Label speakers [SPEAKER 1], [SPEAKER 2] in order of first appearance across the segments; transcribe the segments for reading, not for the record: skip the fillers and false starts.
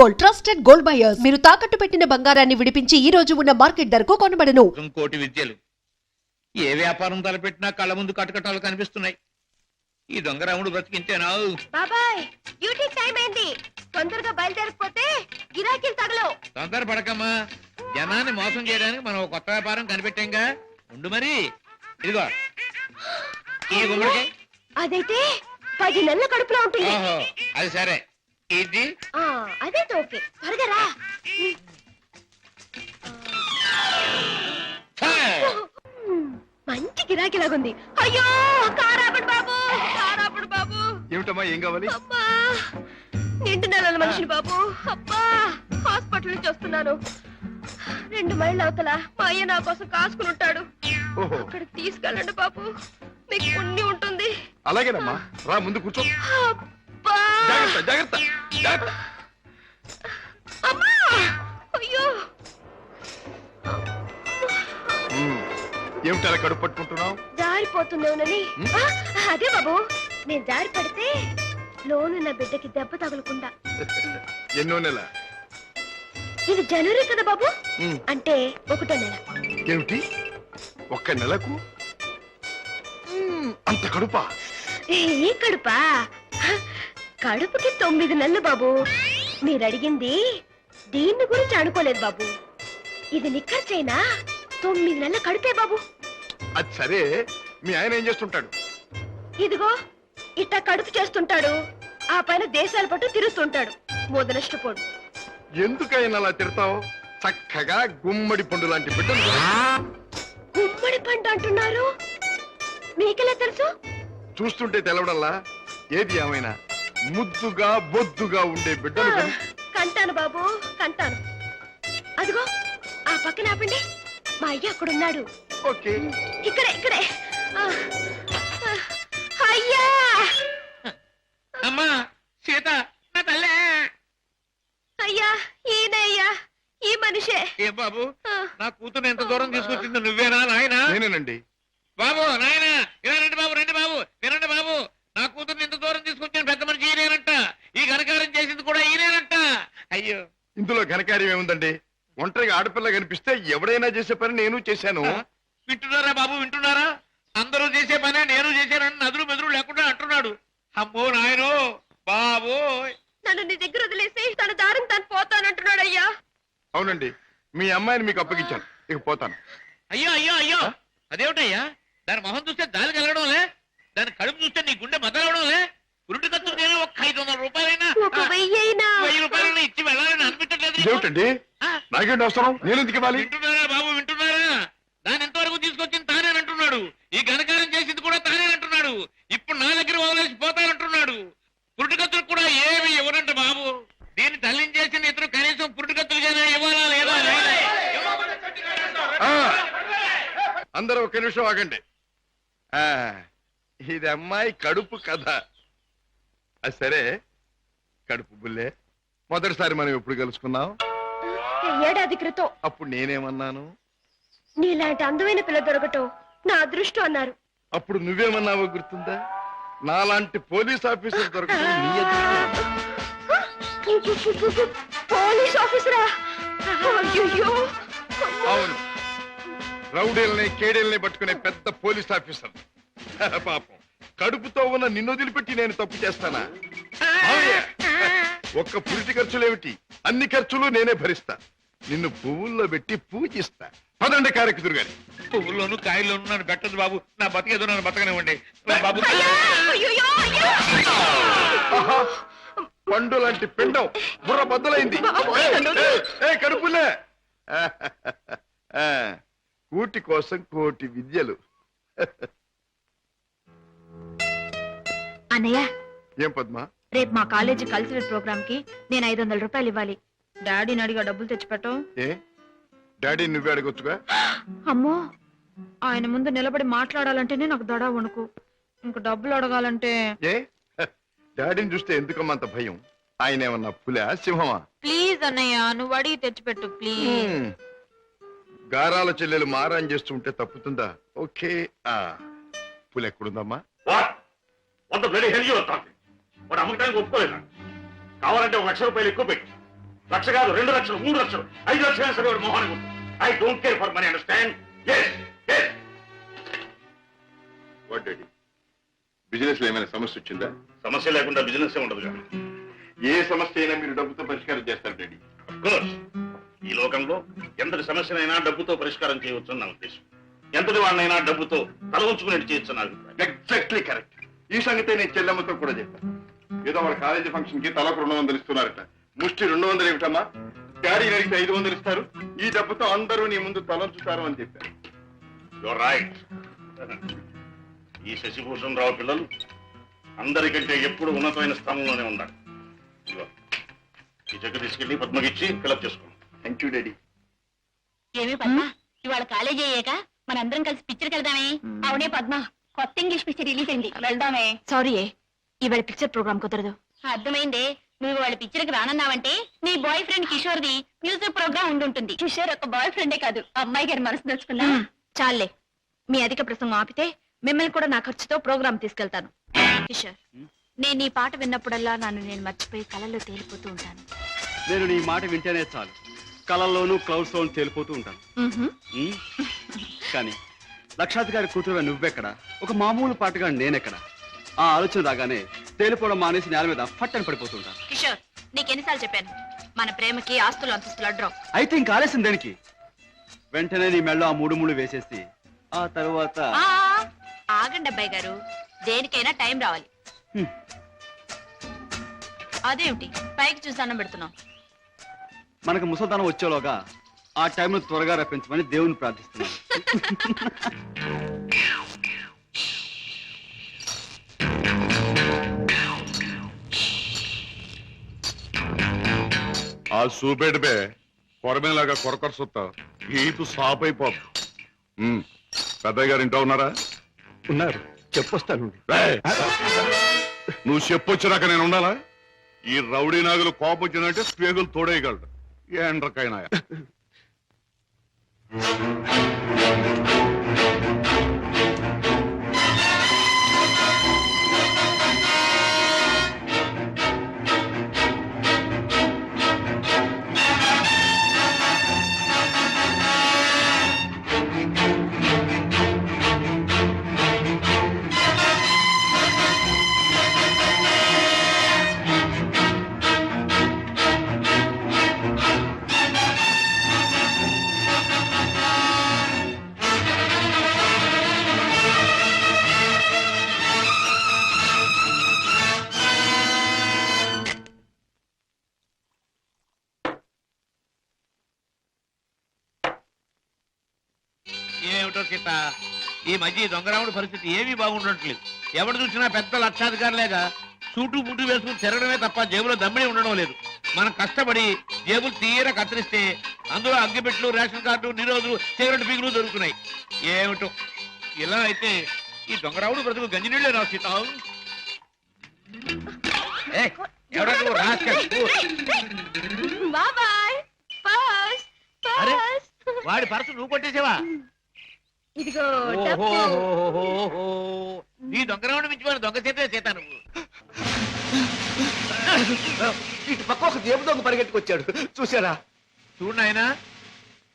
[SPEAKER 1] Gold, trusted gold buyers. మీరు తాకట్టు పెట్టిన బంగారాన్ని విడిపించి ఈ రోజు ఉన్న మార్కెట్ ధరకు కొనబడను.
[SPEAKER 2] కోటి విద్యలు ఏ వ్యాపారం తలపెట్టినా కళ్ళ ముందు కటకటాలు కనిపిస్తున్నాయి. ఈ దొంగరాముడు బ్రతికింతేనా?
[SPEAKER 3] బాబాయ్ డ్యూటీ టైం అయింది, తొందరగా బయలుదేరకపోతే గిరాకీలు తగలవు.
[SPEAKER 2] తొందర పడకమ్మా, జనాన్ని మోసం చేయడానికి మనం ఒక కొత్త వ్యాపారం కనిపెట్టాంగా. ఉండు మరి, ఇదిగో ఈ గుమ్మడికాయ.
[SPEAKER 3] అదైతే 10 నెలల కడుపులో ఉంటుంది.
[SPEAKER 2] ఓహో, అది సరే. ఇది
[SPEAKER 3] అదైతే ఓకే, త్వరగా రా. మంచి గిరాకీలాగుంది. అయ్యో కారాపడు బాబు, కారాపడు బాబు.
[SPEAKER 4] ఏమిటమ్మా, ఏం కావాలి?
[SPEAKER 3] అబ్బా నిండు నెలల మనిషిని బాబు. అబ్బా హాస్పిటల్ నుంచి వస్తున్నాను. 2 మైళ్ళ అవతల మా అయ్య నా కోసం కాసుకుని ఉంటాడు. అక్కడికి తీసుకెళ్ళండి బాబు, మీకు పుణ్యం ఉంటుంది.
[SPEAKER 4] అలాగేనమ్మా, రా ముందు కూర్చో.
[SPEAKER 3] అబ్బా
[SPEAKER 4] జాగ్రత్త జాగ్రత్త జాగ్రత్త.
[SPEAKER 3] అమ్మా అయ్యో.
[SPEAKER 4] ఏమిటి అలా కడుపు పట్టుకుంటున్నావు?
[SPEAKER 3] జారిపోతుందేమోనని. అదే బాబు, నేను జారి పడితే లోనున్న బిడ్డకి దెబ్బ తగలకుండా.
[SPEAKER 4] ఎన్నో నెల?
[SPEAKER 3] ఇది జనవరి కదా బాబు, అంటే 1వ నెల.
[SPEAKER 4] ఏమిటి 1 నెలకు అంత కడుపా?
[SPEAKER 3] ఈ కడుపా? కడుపుకి 9 నెలలు బాబు. మీరు అడిగింది దీన్ని గురించి అనుకోలేదు బాబు. ఇది నిక్కర్చైనా 9 నెలల కడుపే బాబు.
[SPEAKER 4] అది సరే, మీ ఆయన ఏం చేస్తుంటాడు?
[SPEAKER 3] ఇదిగో ఇట్ట కడుపు చేస్తుంటాడు, ఆ పైన దేశాల పట్టు తిరుగుతుంటాడు. మొదలష్టపోడు.
[SPEAKER 4] ఎందుకైనా అలా తిడతావు? చక్కగా గుమ్మడి పండు లాంటి బిడ్డలు.
[SPEAKER 3] గుమ్మడి పండు అంటున్నారు, మీకెలా తెలుసు?
[SPEAKER 4] చూస్తుంటే తెలవడల్లా. ఏది ఏమైనా ముద్దుగా బొద్దుగా ఉండే బిడ్డలు
[SPEAKER 3] కంటాను బాబు, కంటాను. అదిగో ఆ పక్కన ఆపండి, మా అయ్య అక్కడున్నాడు.
[SPEAKER 4] ఓకే,
[SPEAKER 3] ఇక్కడే ఇక్కడే. అయ్యా
[SPEAKER 2] అమ్మా సీత, నా తల్లే.
[SPEAKER 3] అయ్యా ఈయనయ్యా, ఈ మనిషే.
[SPEAKER 2] ఏ బాబు, నా కూతురు ఎంత దూరం తీసుకొచ్చింది నువ్వేనా నాయనా?
[SPEAKER 4] నేనేనండి.
[SPEAKER 2] బాబు నాయన, ఇలా రండి బాబు, రండి బాబు, వినండి బాబు. నా కూతుర్ని ఇంత దూరం తీసుకొచ్చిన పెద్ద మనిషి ఈయనేనంట. ఈ ఘనకారం చేసింది కూడా ఈయనేనంట. అయ్యో,
[SPEAKER 4] ఇందులో ఘనకార్యం ఏముందండి? ఒంటరిగా ఆడపిల్ల కనిపిస్తే ఎవడైనా చేసే పని నేను చేశాను.
[SPEAKER 2] వింటున్నారా బాబు, వింటున్నారా? అందరూ చేసే పనే నేను చేశానని నదులు మెదురు లేకుండా అంటున్నాడు. అమ్మో నాయనో బాబు.
[SPEAKER 3] నన్ను నీ దగ్గర వదిలేసి తన దారిని తను పోతానంటున్నాడు. అయ్యా
[SPEAKER 4] అవునండి, మీ అమ్మాయిని మీకు అప్పగించాను, ఇక పోతాను.
[SPEAKER 2] అయ్యో అయ్యో అయ్యో, అదేమిటయ్యా? దాని మొహం చూస్తే దాని కలగడంలే, దాని కడుపు చూస్తే నీ గుండె మదలవడంలే. ఉరుటి ఖర్చు నేను ఒక 500 రూపాయలైనా, 1000 రూపాయలైనా ఇచ్చి వెళ్ళాలని అనిపించట్లేదు.
[SPEAKER 4] ఏమిటండి, నాకేంటి అవసరం? నేను ఎందుకు ఇవ్వాలి?
[SPEAKER 2] వింటున్నారా బాబు, వింటున్నారా? దాని ఎంతవరకు తీసుకొచ్చింది తానేనంటున్నాడు. ఈ ఘనకారం చేసింది కూడా తానేనంటున్నాడు. ఇప్పుడు నా దగ్గర వదిలేసి పోతానంటున్నాడు. పురుటికత్తులు కూడా ఏమి ఇవ్వనంట బాబు. దీన్ని తల్లించేసిన ఇతరు కనీసం పురుటికత్తులుగానే ఇవ్వాలా లేదా?
[SPEAKER 4] అందరూ ఒక నిమిషం ఆగండి. ఇది అమ్మాయి కడుపు కథ. అది సరే, కడుపు బుల్లే, మొదటిసారి మనం ఎప్పుడు కలుసుకున్నాం?
[SPEAKER 3] ఏడాది క్రితం.
[SPEAKER 4] అప్పుడు నేనేమన్నాను?
[SPEAKER 3] నీలాంటి అందమైన పిల్ల దొరకటం నా అదృష్టం అన్నారు.
[SPEAKER 4] అప్పుడు నువ్వేమన్నావో గుర్తుందా? నాలాంటి పోలీస్ ఆఫీసర్ దొరకటం నీ అదృష్టం.
[SPEAKER 3] పోలీస్ ఆఫీసరా? అయ్యో.
[SPEAKER 4] అవును, రౌడీల్ని కేడీల్ని పట్టుకునే పెద్ద పోలీస్ ఆఫీసర్. పాపం, కడుపుతో ఉన్న నిన్ను వదిలిపెట్టి నేను తప్పు చేస్తానా? ఒక్క పురిటి ఖర్చులేమిటి, అన్ని ఖర్చులు నేనే భరిస్తా. నిన్ను పువ్వుల్లో పెట్టి పూజిస్తా. పదండి కారెక్కుదురు గాని.
[SPEAKER 2] పువ్వుల్లోనూ కాయల్లోనూ నన్ను పెట్టదు బాబు. నా బతికేదో నన్ను బతకనివ్వండి బాబు.
[SPEAKER 4] పండు లాంటి పిండం బుర్ర బద్దలైంది. కడుపులే. కూటి కోసం కోటి విద్యలు.
[SPEAKER 5] అన్నయ్య,
[SPEAKER 4] ఏం పద్మా?
[SPEAKER 5] రేపు మా కాలేజీ కల్చరల్ ప్రోగ్రామ్ కి నేను 500 రూపాయలు ఇవ్వాలి. డాడీని అడిగా డబ్బులు తెచ్చిపెట్టం.
[SPEAKER 4] ఏ, డాడీ నువ్వే అడగొచ్చుగా.
[SPEAKER 5] అమ్మో, ఆయన ముందు నిలబడి మాట్లాడాలంటేనే నాకు దడ వణుకు. ఇంక డబ్బులు అడగాలంటే.
[SPEAKER 4] ఏ, డాడీని చూస్తే ఎందుకమ్మా అంత భయం? ఆయన ఏమన్నా పులా సింహమా?
[SPEAKER 5] ప్లీజ్ అన్నయ్య, నువ్వు అడిగి తెచ్చిపెట్టు ప్లీజ్.
[SPEAKER 4] గారాల చెల్లెలు మారాన్ చేస్తుంటే తప్పుతుందా? ఓకే. పులి ఎక్కడుందమ్మా?
[SPEAKER 6] వాడు అమ్మకానికి ఒప్పుకోలేదు. కావాలంటే 1,00,000 రూపాయలు ఎక్కువ పెట్టి లక్ష కాదు, 2 లక్షలు, 3 లక్షలు, 5 లక్షలు సరే వాడు మోహానికి I don't care for money, understand?
[SPEAKER 4] What daddy, business లో ఏమైనా సమస్య వచ్చిందా?
[SPEAKER 6] సమస్య లేకుండా బిజినెస్ ఉండదుగా.
[SPEAKER 4] ఏ సమస్య అయినా మీరు డబ్బుతో పరిష్కారం చేస్తారు డాడీ.
[SPEAKER 6] కోర్స్ ఈ లోకంలో ఎంతటి సమస్యనైనా డబ్బుతో పరిష్కారం చేయవచ్చు నా ఉద్దేశం. ఎంతటి వాడినైనా డబ్బుతో తల ఉంచుకునేట్టు చేయొచ్చు నా అభిప్రాయం.
[SPEAKER 4] Exactly correct. ఈ సంగతే నేను చెల్లెమ్మతో కూడా చెప్పాను. ఏదో వాళ్ళ కాలేజీ ఫంక్షన్ కి తలకు 200 ఇస్తున్నారట. ముష్టి 200 ఏమిటమ్మా, డాడీ అడిగితే 500 ఇస్తారు. ఈ డబ్బుతో అందరూ నీ ముందు తలంచుతారు అని చెప్పారు.
[SPEAKER 6] Your right. ఈ శశిభూషణ్ రావు పిల్లలు అందరికంటే ఎప్పుడు ఉన్నతమైన స్థానంలోనే ఉన్నారు. ఇదిగో, ఈ చెక్ తీసుకెళ్లి పద్మకిచ్చి ఫిలప్ చేసుకోండి.
[SPEAKER 4] Thank you daddy.
[SPEAKER 3] ఏమి పద్మ, ఇవాళ కాలేజీ అయ్యాక మనందరం కలిసి పిక్చర్కి వెళ్దామే? అవునే పద్మ, కొత్త ఇంగ్లీష్ పిక్చర్ రిలీజ్ అయింది, వెళ్దామే.
[SPEAKER 5] సారీ ఇవాళ పిక్చర్ ప్రోగ్రామ్ కుదరదు.
[SPEAKER 3] అర్థమైందే, నువ్వు వాళ్ళ పిక్చర్కి రానన్నావంటే నీ boy friend Kishore the music program ఉండుంటుంది. కిషోర్ ఒక బాయ్ ఫ్రెండే కాదు, అమ్మాయి గారి మనసు దోచుకున్నా.
[SPEAKER 5] చాలే, మీ అధిక ప్రసంగం ఆపితే మిమ్మల్ని కూడా నా ఖర్చుతో ప్రోగ్రామ్ తీసుకెళ్తాను. కిషోర్, నేను నీ పాట విన్నప్పుడల్లా నన్ను నేను మర్చిపోయి కళల్లో తేలిపోతూ ఉంటాను.
[SPEAKER 7] నేను నీ మాట వింటేనే చాలు, కళల్లోనూ క్లౌడ్స్ లోను తేలిపోతూ ఉంటాను. కానీ లక్షాధికారి కూతురు నువ్వెక్కడ, ఒక మామూలు పాటగా నేనెక్కడ? ఆ ఆలోచన రాగానే తేలిపోవడం మానేసి నేల మీద ఫట్టని పడిపోతుంటాను.
[SPEAKER 5] కిషోర్, నీకెన్నిసార్లు చెప్పాను, మన ప్రేమకి ఆస్తులు అంతస్తులు అడ్డం.
[SPEAKER 7] అయితే ఇంక ఆలస్యం దేనికి? వెంటనే నీ మెళ్ళో ఆ 3 ముళ్ళు వేసేసి ఆ తర్వాత
[SPEAKER 5] ఆగండి అబ్బాయి గారు, దేనికైనా టైం రావాలి. అదేమిటి పైకి చూసి అన్నం పెడుతున్నాం?
[SPEAKER 7] మనకు ముసల్దానం వచ్చేలోగా ఆ టైంను త్వరగా రప్పించమని దేవుని ప్రార్థిస్తున్నాను.
[SPEAKER 4] ఆ చూపేటపే కొరమేలాగా కొరకొర సుత్తా ఈపు సాప్ అయిపోద్దు. పెద్దయ్య గారు ఇంట్లో ఉన్నారా?
[SPEAKER 7] ఉన్నారు, చెప్పొస్తాను.
[SPEAKER 4] రేయ్, నువ్వు చెప్పొచ్చినాక నేను ఉండాలా? ఈ రౌడీ నాగులు కోపం వచ్చిందంటే స్పేగులు తోడేయగలడు. ఏండ్రకైనా
[SPEAKER 2] ఏమిటో సీత, ఈ మధ్య దొంగరాముడి పరిస్థితి ఏమీ బాగుండట్లేదు. ఎవడు చూసినా పెద్ద లక్షాధికారులేగా సూటు బుట్టు వేసుకుని తిరగడమే తప్ప జేబులో దమ్మిడి ఉండడం లేదు. మనం కష్టపడి జేబులు తీర కత్తిరిస్తే అందులో అగ్గిపెట్లు, రేషన్ కార్డు, నిరోధులు, సిగరెట్ పీకులు దొరుకుతున్నాయి. ఏమిటో ఇలా అయితే ఈ దొంగరాముడు బ్రతుకు గంజినీళ్ళే రా సీత. ఎవడా నువ్వు రాస్కల్?
[SPEAKER 3] బాబాయ్,
[SPEAKER 2] అరే, వాడి పర్సు నువ్వు కొట్టేసావా?
[SPEAKER 3] ఇదిగో
[SPEAKER 2] ఓహో, నీ దొంగరాముడు మించిపోయిన దొంగ చేతే చేత నువ్వు.
[SPEAKER 7] ఇటు పక్క ఒక జేబు దొంగ పరిగెట్టుకొచ్చాడు, చూసారా?
[SPEAKER 2] చూడు నాయనా,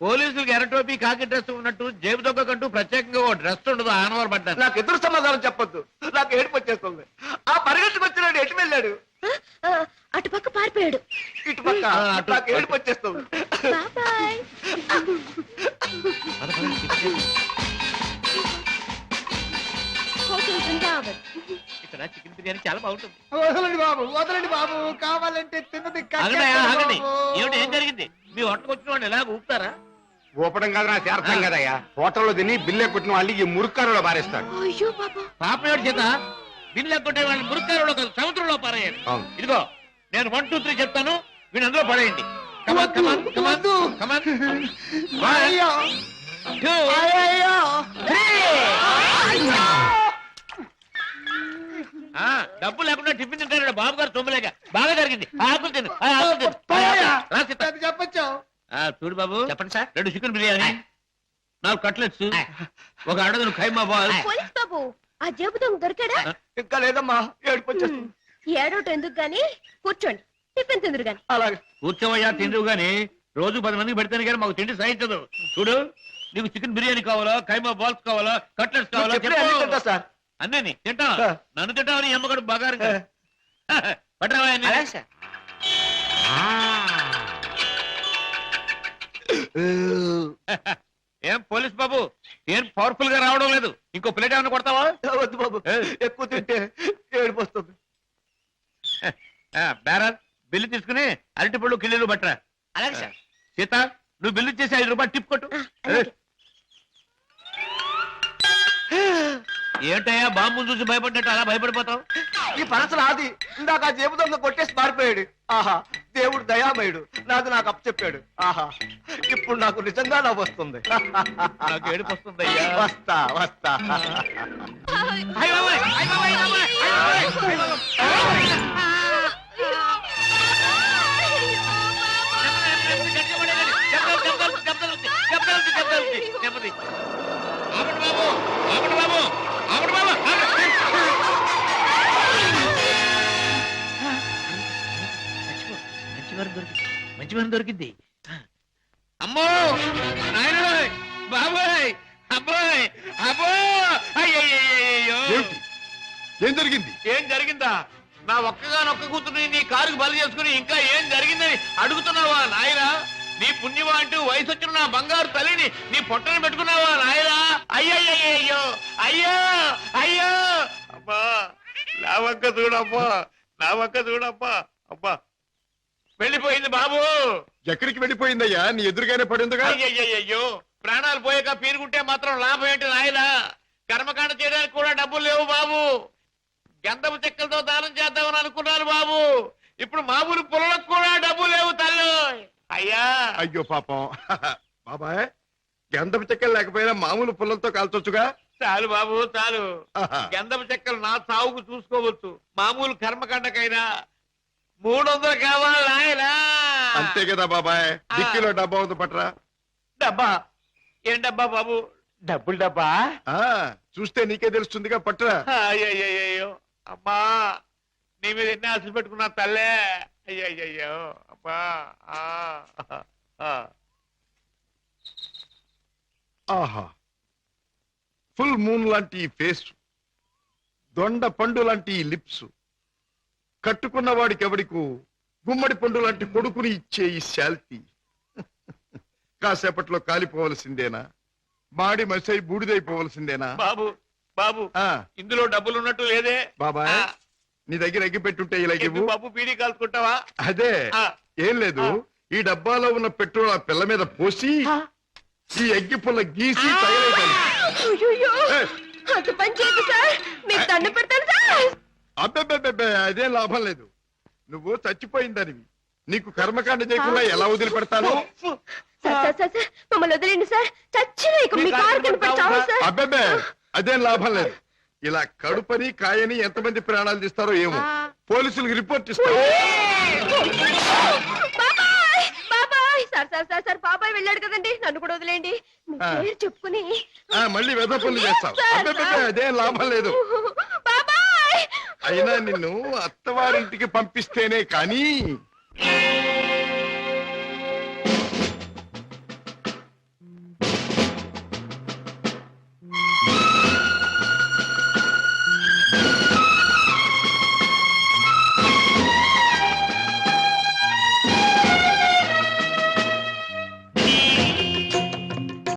[SPEAKER 2] పోలీసులకు ఎర్ర టోపీ కాకి డ్రెస్ ఉన్నట్టు జేబు దొంగకంటూ ప్రత్యేకంగా ఓ డ్రెస్ ఉండదు. ఆనవారు పడ్డాను.
[SPEAKER 7] నాకు ఎదురు సమాధానం చెప్పొద్దు, నాకు ఏడుపు వచ్చేస్తుంది. ఆ పరిగెట్టుకొచ్చినాడు ఎటు వెళ్ళాడు?
[SPEAKER 3] అటుపక్క పారిపోయాడు.
[SPEAKER 7] ఇటు పక్క నాకు ఏడుపు వచ్చేస్తుంది.
[SPEAKER 3] బాబాయ్. హోటల్ బృందావన్.
[SPEAKER 2] ఇక్కడ చికెన్ బిర్యానీ చాలా బాగుంటుంది.
[SPEAKER 8] వదలండి బాబు, కావాలంటే తిన్నది
[SPEAKER 2] ఆగండి. ఏమిటి, ఏం జరిగింది? మీ హోటల్కి వచ్చిన వాడిని ఎలాగ ఊపుతారా?
[SPEAKER 8] ఊపడం కాదు, నాకు అర్థం కదయ్యా. హోటల్లో తిని బిల్లే కొట్టిన వాళ్ళు ఈ మురుక్కారులో పారేస్తాడు.
[SPEAKER 3] అయ్యో బాబా,
[SPEAKER 2] పాపం ఏడు చేత బిల్లు ఎక్కొట్టే వాళ్ళని మురుక్కారులో కాదు సముద్రంలో పారేయండి.
[SPEAKER 8] అవును.
[SPEAKER 2] ఇదిగో నేను 1, 2, 3 చెప్తాను, వీళ్ళు అందులో పడేయండి. కమాన్ కమాన్ కమాన్ కమాన్. 1, 2, 3. డబ్బు లేకుండా టిఫిన్ తింటాడు బాబు గారు. తొమ్మిలేక బాగా జరిగింది. ఆకులు తిను, ఆకులు తిను. రా సీత.
[SPEAKER 8] చెప్పచ్చు.
[SPEAKER 2] చూడు బాబు,
[SPEAKER 7] చెప్పండి సార్.
[SPEAKER 2] 2 చికెన్ బిర్యానీ, 4 కట్లెట్స్, 1 అడగను ఖైమా బాల్.
[SPEAKER 3] పోలీస్ బాబు, ఆ జేబు దొంగ దొరికాడా?
[SPEAKER 7] ఇంకా లేదమ్మా, ఏడుపు వచ్చేస్తుంది.
[SPEAKER 3] ఏడోటి ఎందుకు గాని, కూర్చోండి, టిఫిన్ తిందురు గాని.
[SPEAKER 7] అలాగే.
[SPEAKER 2] కూర్చోవయ్యా తిందువు గాని రోజు 10 మందికి పెడితేనే కానీ మాకు తిండి సహించదు. చూడు, నీకు చికెన్ బిర్యానీ కావాలా, కైమా బాల్స్ కావాలా, కట్లెట్స్ కావాలా
[SPEAKER 7] తింటా సార్.
[SPEAKER 2] అన్నీ తింటా. నన్ను తింటావని అమ్మగాడు బాగా పట్టరావా. ఏం పోలీస్ బాబు, ఏం పవర్ఫుల్ గా రావడం లేదు? ఇంకో ప్లేట్ ఏమైనా కొడతావా?
[SPEAKER 7] వద్దు బాబు, ఎక్కువ తింటే ఏడుపు వస్తుంది.
[SPEAKER 2] బేరర్, బిల్లు తీసుకుని అరటి పళ్ళు కిళ్ళలు పట్టరా.
[SPEAKER 3] అలాగే సార్.
[SPEAKER 2] సీత, నువ్వు బిల్లు చేసి 5 రూపాయలు టిప్ కొట్టు. ఏంటయ్యా బాంబుని చూసి భయపడ్డట్టు అలా భయపడిపోతావు?
[SPEAKER 7] ఈ పనసలు ఆది ఇందాక ఆ జేబు దొంగ కొట్టేసి పారిపోయాడు. ఆహా, దేవుడు దయామయుడు, నాకు అప్పు చెప్పాడు. ఆహా, ఇప్పుడు నాకు నిజంగా నవ్వు వస్తుంది.
[SPEAKER 2] నాకు ఏడుపు వస్తుందయ్యా.
[SPEAKER 7] వస్తా వస్తా.
[SPEAKER 2] అయ్ బాబోయ్, అయ్ బాబోయ్, అయ్ బాబోయ్, అయ్ బాబోయ్, అయ్ బాబోయ్. నెమ్మది. ఆపండి బాబు, ఆపండి బాబు, ఆపండి బాబు. మంచి దొరికింది. అమ్మో నాయనోయ్, బాబోయ్, అబ్బోయ్, అబ్బో, అయ్యయ్యో.
[SPEAKER 4] ఏం జరిగింది?
[SPEAKER 2] ఏం జరిగిందా? నా ఒక్కగానొక్క కూతుర్ని నీ కారుకు బలి చేసుకుని ఇంకా ఏం జరిగిందని అడుగుతున్నావా నాయనా? నీ పుణ్యమా అంటూ వయసు వచ్చిన నా బంగారు తల్లిని నీ పొట్టని పెట్టుకున్నావా నాయనా? అయ్యయ్యో, అయ్యో, అయ్యో, అబ్బా, నా వంక చూడబ్బా, నా వంక చూడబ్బా. అబ్బా, వెళ్ళిపోయింది బాబు.
[SPEAKER 4] ఎక్కడికి వెళ్ళిపోయిందయ్యా? నీ ఎదురుగానే పడిందిగా.
[SPEAKER 2] అయ్యయ్యో, ప్రాణాలు పోయాక పీరుగుంటే మాత్రం లాభం ఏంటి నాయనా? కర్మకాండ చేయడానికి కూడా డబ్బులు లేవు బాబు. గంధపు చెక్కలతో దానం చేద్దామని అనుకున్నాను బాబు. ఇప్పుడు మామూలు పొలకు కూడా డబ్బు లేవు తల్లి. అయ్యా,
[SPEAKER 4] అయ్యో పాపం. బాబాయ్, గంధపు చెక్కలు లేకపోయినా మామూలు పుల్లలతో కాల్చొచ్చుగా.
[SPEAKER 2] చాలు బాబు, చాలు.
[SPEAKER 4] ఆహా.
[SPEAKER 2] గంధపు చెక్కలు నా సాగుకు చూసుకోవచ్చు. మామూలు కర్మకాండకైనా 300 కావాలి నాయనా.
[SPEAKER 4] అంతే కదా బాబాయ్. డిక్కీలో డబ్బా ఉంది, పట్రా.
[SPEAKER 2] డబ్బా? ఏం డబ్బా బాబు?
[SPEAKER 8] డబ్బులు డబ్బా.
[SPEAKER 4] ఆ, చూస్తే నీకే తెలుస్తుందిగా, పట్రా.
[SPEAKER 2] అయ్యయ్యో, అమ్మా, నీ మీద ఎన్ని ఆశలు పెట్టుకున్నా తల్లే. అయ్యయ్యో, అమ్మా.
[SPEAKER 4] ఆహా, ఫుల్ మూన్ లాంటి ఈ ఫేస్, దొండ పండు లాంటి ఈ లిప్స్, కట్టుకున్న వాడికి ఎవడికు గుమ్మడి పండు లాంటి కొడుకుని ఇచ్చే ఈ శాల్తీ కాసేపట్లో కాలిపోవలసిందేనా? మాడి మసై బూడిదైపోవలసిందేనా?
[SPEAKER 2] బాబు, బాబు,
[SPEAKER 4] ఆ,
[SPEAKER 2] ఇందులో డబ్బులు ఉన్నట్టు లేదే.
[SPEAKER 4] బాబాయ్, నీ దగ్గర ఎగ్గి పెట్టుంటే ఇలాగివ్వు.
[SPEAKER 2] బాబు, బీడీ కాల్చుకుంటావా?
[SPEAKER 4] అదే,
[SPEAKER 2] ఆ.
[SPEAKER 4] ఏం లేదు. ఈ డబ్బాలో ఉన్న పెట్రోల్ ఆ పిల్ల మీద పోసి ఈ ఎగ్గి పుల్ల గీసి తగలేదాన్ని.
[SPEAKER 3] అయ్యయ్యో, అంత పని చేయదు సార్, మీకు దండం పెడతాను సార్.
[SPEAKER 4] అబ్బెబ్బెబ్బెబ్బే, అదేం లాభం లేదు. నువ్వు చచ్చిపోయిందనివి. నీకు కర్మకాండ చేయకుండా ఎలా వదిలిపెడతాను?
[SPEAKER 3] సార్, మమ్మల్ని వదిలేండి సార్. చచ్చిన ఇక మీ కారు కనిపెడతాము సార్.
[SPEAKER 4] అబ్బెబ్బే, అదేం లాభం లేదు. ఇలా కడుపని కాయని ఎంతమంది ప్రాణాలు తీస్తారో ఏమో. పోలీసులకు రిపోర్ట్ ఇస్తారు.
[SPEAKER 3] బాబాయ్, బాబాయ్, సార్, బాబాయ్ వెళ్ళాడు కదండి, నన్ను కూడా వదిలేండి. మీ పేరు చెప్పుకుని
[SPEAKER 4] మళ్ళీ వెధ పనులు చేస్తావు. అబ్బెబ్బే, అదేం లాభం లేదు.
[SPEAKER 3] బాబాయ్,
[SPEAKER 4] అయినా నిన్ను అత్తవారింటికి పంపిస్తేనే కానీ